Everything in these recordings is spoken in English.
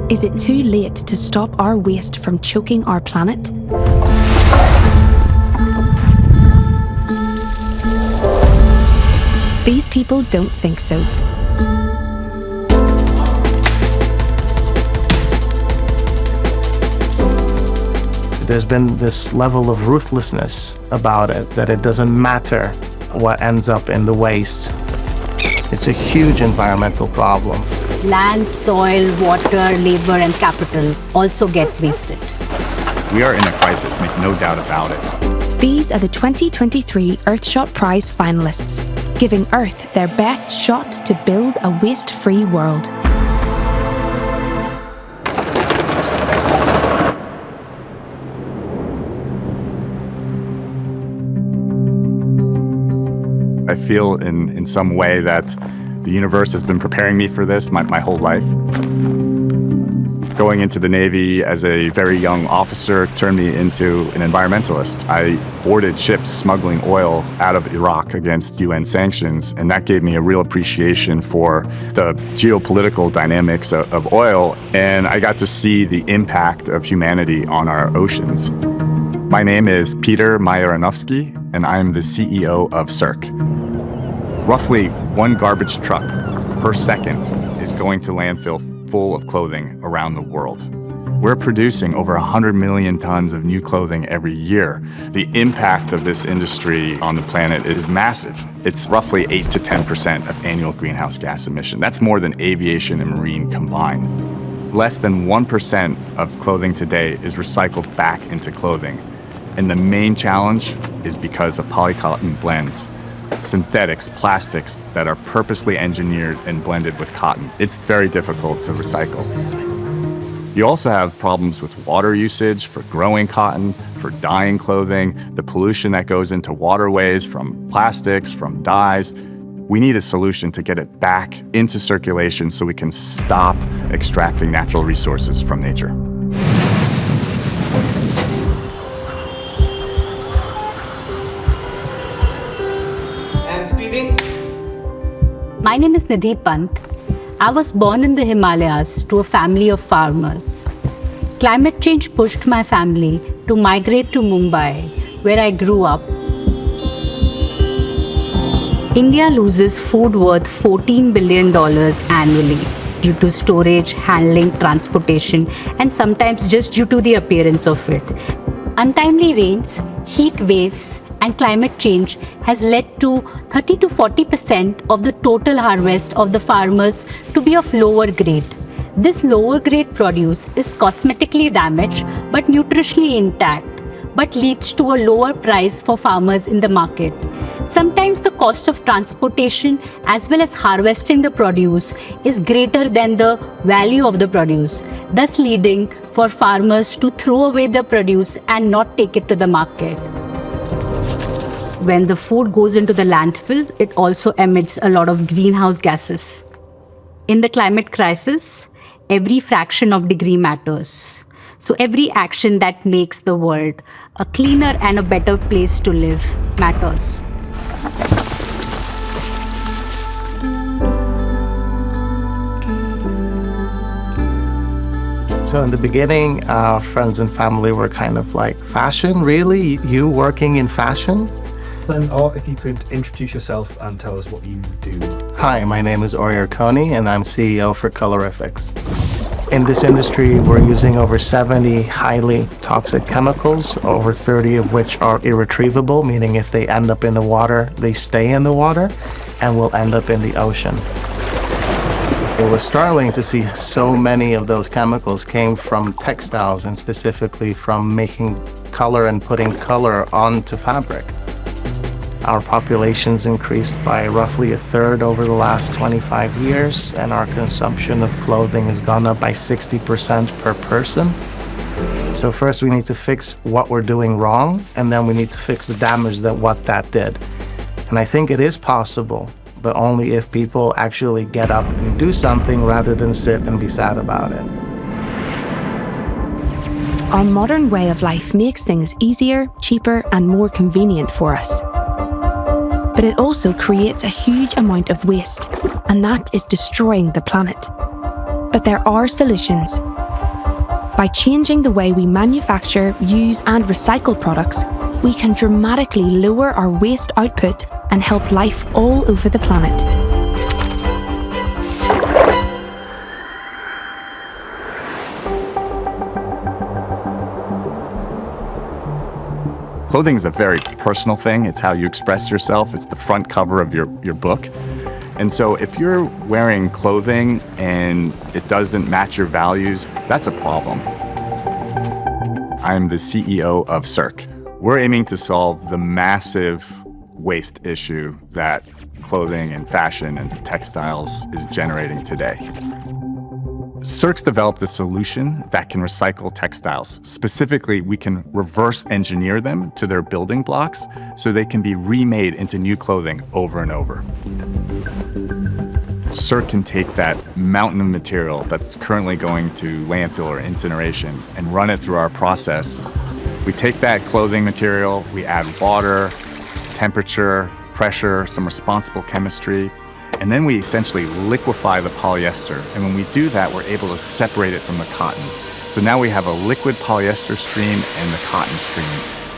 Is it too late to stop our waste from choking our planet? These people don't think so. There's been this level of ruthlessness about it, that it doesn't matter what ends up in the waste. It's a huge environmental problem. Land, soil, water, labor, and capital also get wasted. We are in a crisis, make no doubt about it. These are the 2023 Earthshot Prize finalists, giving Earth their best shot to build a waste-free world. I feel in some way that the universe has been preparing me for this my whole life. Going into the Navy as a very young officer turned me into an environmentalist. I boarded ships smuggling oil out of Iraq against UN sanctions, and that gave me a real appreciation for the geopolitical dynamics of oil, and I got to see the impact of humanity on our oceans. My name is Peter Majeranowski, and I'm the CEO of CIRC. Roughly one garbage truck per second is going to landfill full of clothing around the world. We're producing over 100 million tons of new clothing every year. The impact of this industry on the planet is massive. It's roughly 8 to 10% of annual greenhouse gas emission. That's more than aviation and marine combined. Less than 1% of clothing today is recycled back into clothing. And the main challenge is because of polycotton blends. Synthetics, plastics that are purposely engineered and blended with cotton. It's very difficult to recycle. You also have problems with water usage for growing cotton, for dyeing clothing, the pollution that goes into waterways from plastics, from dyes. We need a solution to get it back into circulation so we can stop extracting natural resources from nature. My name is Nidhi Pant. I was born in the Himalayas to a family of farmers. Climate change pushed my family to migrate to Mumbai, where I grew up. India loses food worth $14 billion annually due to storage, handling, transportation, and sometimes just due to the appearance of it. Untimely rains, heat waves, and climate change has led to 30 to 40% of the total harvest of the farmers to be of lower grade. This lower grade produce is cosmetically damaged but nutritionally intact, but leads to a lower price for farmers in the market. Sometimes the cost of transportation as well as harvesting the produce is greater than the value of the produce, thus leading for farmers to throw away the produce and not take it to the market. When the food goes into the landfill, it also emits a lot of greenhouse gases. In the climate crisis, every fraction of degree matters. So every action that makes the world a cleaner and a better place to live matters. So in the beginning, friends and family were kind of like, fashion, really? You working in fashion? Or if you could introduce yourself and tell us what you do. Hi, my name is Oyer Coney and I'm CEO for Colorifics. In this industry, we're using over 70 highly toxic chemicals, over 30 of which are irretrievable, meaning if they end up in the water, they stay in the water and will end up in the ocean. It was startling to see so many of those chemicals came from textiles and specifically from making color and putting color onto fabric. Our population's increased by roughly a third over the last 25 years, and our consumption of clothing has gone up by 60% per person. So first we need to fix what we're doing wrong, and then we need to fix the damage that what that did. And I think it is possible, but only if people actually get up and do something rather than sit and be sad about it. Our modern way of life makes things easier, cheaper, and more convenient for us. But it also creates a huge amount of waste, and that is destroying the planet. But there are solutions. By changing the way we manufacture, use and recycle products, we can dramatically lower our waste output and help life all over the planet. Clothing is a very personal thing. It's how you express yourself. It's the front cover of your book. And so if you're wearing clothing and it doesn't match your values, that's a problem. I'm the CEO of Cirque. We're aiming to solve the massive waste issue that clothing and fashion and textiles is generating today. Cirque's developed a solution that can recycle textiles. Specifically, we can reverse engineer them to their building blocks so they can be remade into new clothing over and over. Cirque can take that mountain of material that's currently going to landfill or incineration and run it through our process. We take that clothing material, we add water, temperature, pressure, some responsible chemistry, and then we essentially liquefy the polyester. And when we do that, we're able to separate it from the cotton. So now we have a liquid polyester stream and the cotton stream.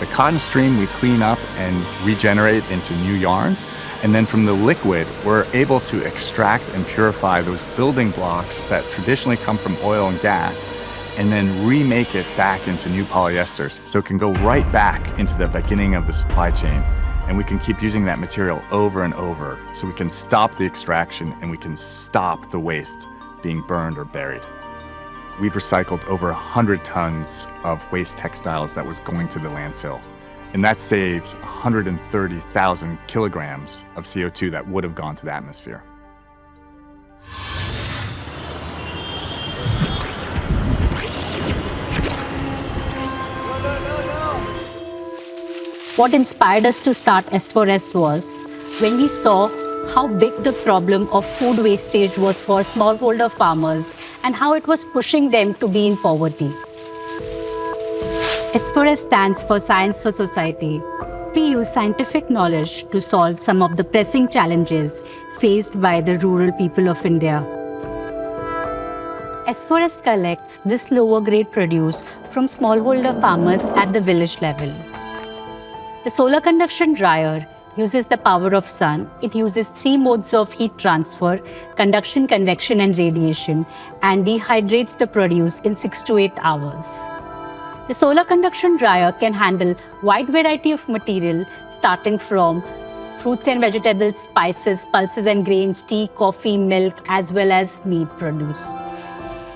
The cotton stream we clean up and regenerate into new yarns. And then from the liquid, we're able to extract and purify those building blocks that traditionally come from oil and gas, and then remake it back into new polyesters. So it can go right back into the beginning of the supply chain. And we can keep using that material over and over so we can stop the extraction and we can stop the waste being burned or buried. We've recycled over 100 tons of waste textiles that was going to the landfill. And that saves 130,000 kilograms of CO2 that would have gone to the atmosphere. What inspired us to start S4S was when we saw how big the problem of food wastage was for smallholder farmers and how it was pushing them to be in poverty. S4S stands for Science for Society. We use scientific knowledge to solve some of the pressing challenges faced by the rural people of India. S4S collects this lower grade produce from smallholder farmers at the village level. The solar conduction dryer uses the power of sun. It uses 3 modes of heat transfer: conduction, convection, and radiation, and dehydrates the produce in 6 to 8 hours. The solar conduction dryer can handle wide variety of material starting from fruits and vegetables, spices, pulses and grains, tea, coffee, milk, as well as meat produce.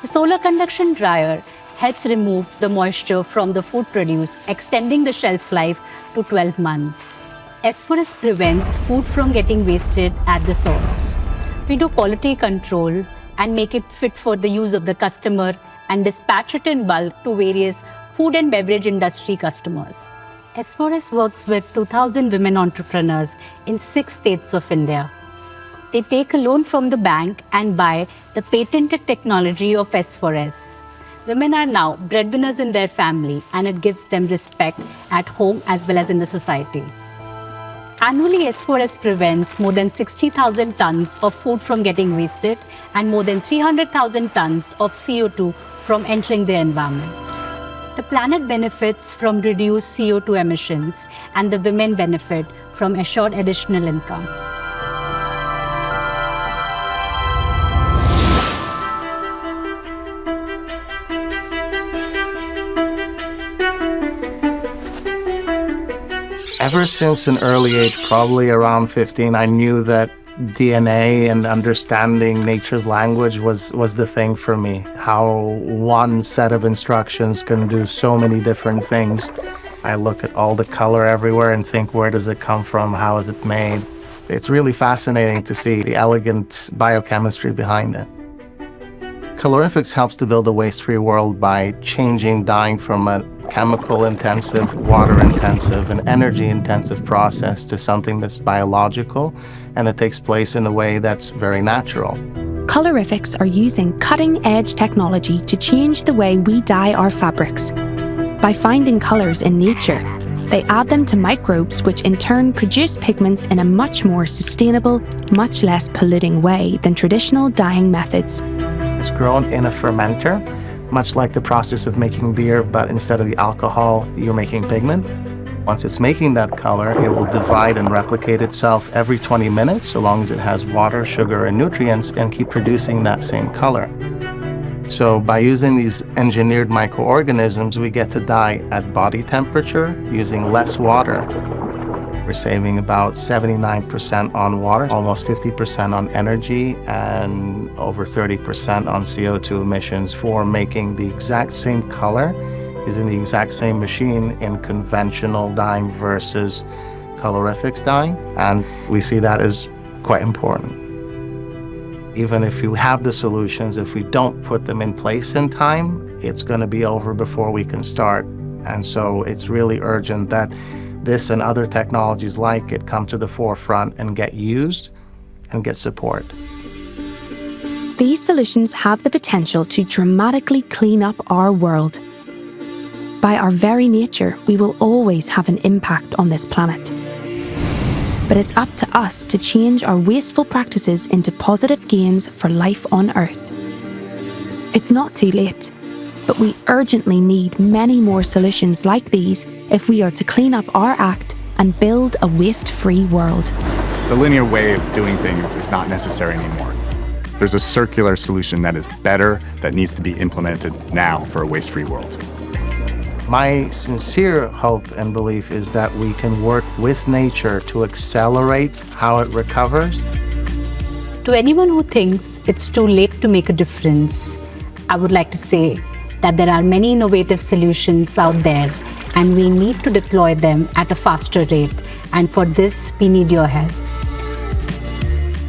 The solar conduction dryer helps remove the moisture from the food produce, extending the shelf life to 12 months. S4S prevents food from getting wasted at the source. We do quality control and make it fit for the use of the customer and dispatch it in bulk to various food and beverage industry customers. S4S works with 2,000 women entrepreneurs in 6 states of India. They take a loan from the bank and buy the patented technology of S4S. Women are now breadwinners in their family, and it gives them respect at home as well as in the society. Annually, S4S prevents more than 60,000 tons of food from getting wasted and more than 300,000 tons of CO2 from entering the environment. The planet benefits from reduced CO2 emissions, and the women benefit from assured additional income. Ever since an early age, probably around 15, I knew that DNA and understanding nature's language was the thing for me. How one set of instructions can do so many different things. I look at all the color everywhere and think, where does it come from? How is it made? It's really fascinating to see the elegant biochemistry behind it. Colorifics helps to build a waste-free world by changing dyeing from a chemical-intensive, water-intensive, and energy-intensive process to something that's biological and that takes place in a way that's very natural. Colorifics are using cutting-edge technology to change the way we dye our fabrics. By finding colors in nature, They add them to microbes, which in turn produce pigments in a much more sustainable, much less polluting way than traditional dyeing methods. It's grown in a fermenter, much like the process of making beer, but instead of the alcohol, you're making pigment. Once it's making that color, it will divide and replicate itself every 20 minutes, so long as it has water, sugar, and nutrients, and keep producing that same color. So by using these engineered microorganisms, we get to dye at body temperature using less water. We're saving about 79% on water, almost 50% on energy, and over 30% on CO2 emissions for making the exact same color using the exact same machine in conventional dyeing versus colorifics dyeing. And we see that as quite important. Even if you have the solutions, if we don't put them in place in time, it's going to be over before we can start. And so it's really urgent that this and other technologies like it come to the forefront and get used and get support. These solutions have the potential to dramatically clean up our world. By our very nature, we will always have an impact on this planet. But it's up to us to change our wasteful practices into positive gains for life on Earth. It's not too late, but we urgently need many more solutions like these if we are to clean up our act and build a waste-free world. The linear way of doing things is not necessary anymore. There's a circular solution that is better, that needs to be implemented now for a waste-free world. My sincere hope and belief is that we can work with nature to accelerate how it recovers. To anyone who thinks it's too late to make a difference, I would like to say that there are many innovative solutions out there and we need to deploy them at a faster rate. And for this, we need your help.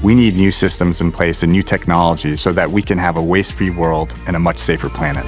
We need new systems in place and new technologies so that we can have a waste-free world and a much safer planet.